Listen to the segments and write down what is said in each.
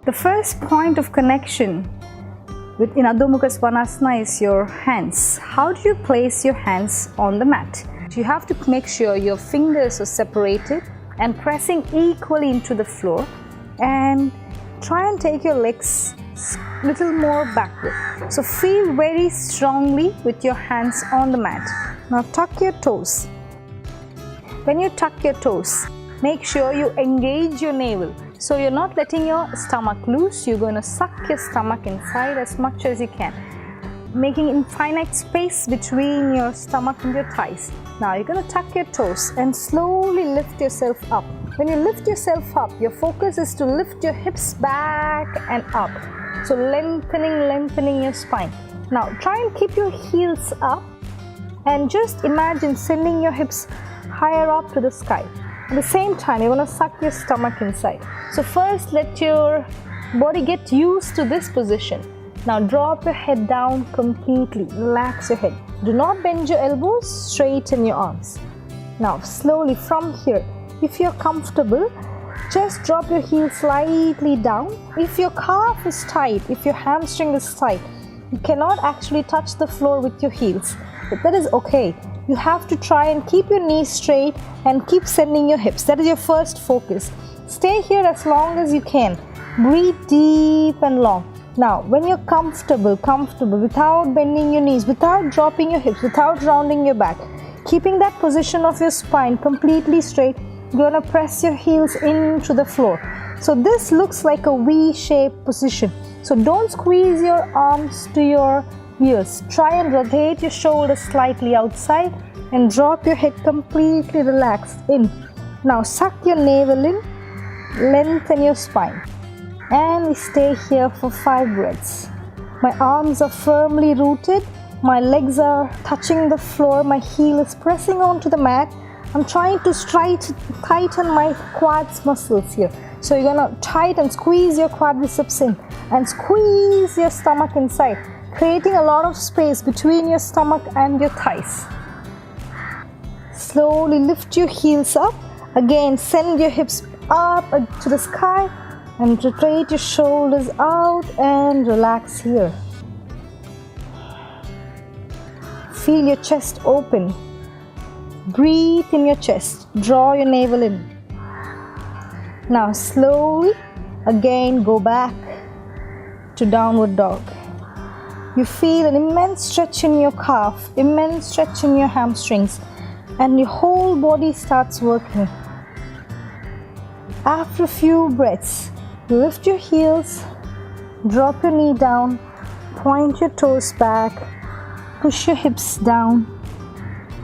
The first point of connection in Adho Mukha Svanasana is your hands. How do you place your hands on the mat? You have to make sure your fingers are separated and pressing equally into the floor, and try and take your legs a little more backward. So feel very strongly with your hands on the mat. Now tuck your toes. When you tuck your toes, make sure you engage your navel. So you're not letting your stomach loose, you're going to suck your stomach inside as much as you can, making infinite space between your stomach and your thighs. Now you're going to tuck your toes and slowly lift yourself up. When you lift yourself up, your focus is to lift your hips back and up. So lengthening your spine. Now try and keep your heels up and just imagine sending your hips higher up to the sky. At the same time, you're going to suck your stomach inside. So first let your body get used to this position. Now drop your head down completely. Relax your head. Do not bend your elbows, straighten your arms. Now slowly from here, if you're comfortable, just drop your heels slightly down. If your calf is tight, if your hamstring is tight, you cannot actually touch the floor with your heels. But that is okay. You have to try and keep your knees straight and keep sending your hips. That is your first focus. Stay here as long as you can. Breathe deep and long. Now, when you're comfortable, without bending your knees, without dropping your hips, without rounding your back, keeping that position of your spine completely straight, you're going to press your heels into the floor. So this looks like a V-shaped position. So don't squeeze your arms to your ears. Try and rotate your shoulders slightly outside and drop your head completely relaxed in. Now suck your navel in, lengthen your spine. And we stay here for 5 breaths. My arms are firmly rooted, my legs are touching the floor, my heel is pressing onto the mat. I'm trying to tighten my quads muscles here. So you're gonna tighten, squeeze your quadriceps in and squeeze your stomach inside, creating a lot of space between your stomach and your thighs. Slowly lift your heels up. Again, send your hips up to the sky and rotate your shoulders out and relax here. Feel your chest open. Breathe in your chest. Draw your navel in. Now slowly, again go back to downward dog. You feel an immense stretch in your calf, immense stretch in your hamstrings, and your whole body starts working. After a few breaths, lift your heels, drop your knee down, point your toes back, push your hips down,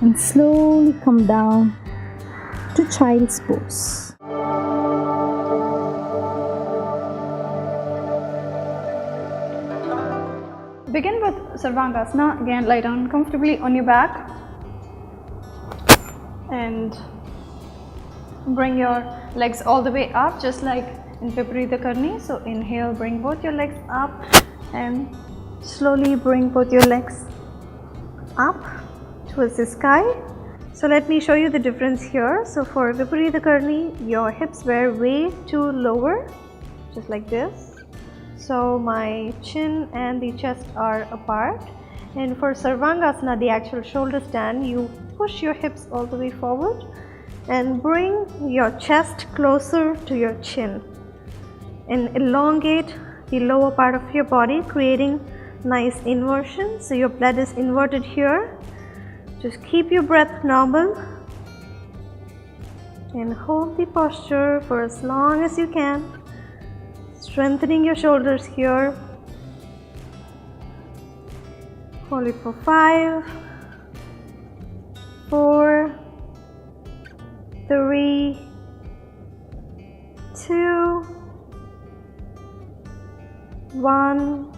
and slowly come down to child's pose. Begin with Sarvangasana. Again, lie down comfortably on your back and bring your legs all the way up, just like in Viparita Karni. So inhale, bring both your legs up and slowly bring both your legs up towards the sky. So let me show you the difference here. So for Viparita Karni, your hips were way too lower, just like this. So my chin and the chest are apart. And for Sarvangasana, the actual shoulder stand, you push your hips all the way forward and bring your chest closer to your chin and elongate the lower part of your body, creating nice inversion. So your blood is inverted here. Just keep your breath normal and hold the posture for as long as you can, strengthening your shoulders here. Hold it for 5, 4, 3, 2, 1,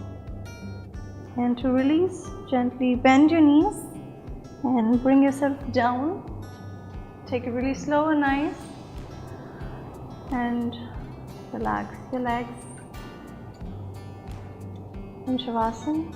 and to release, gently bend your knees and bring yourself down. Take it really slow and nice and relax your legs in Shavasana.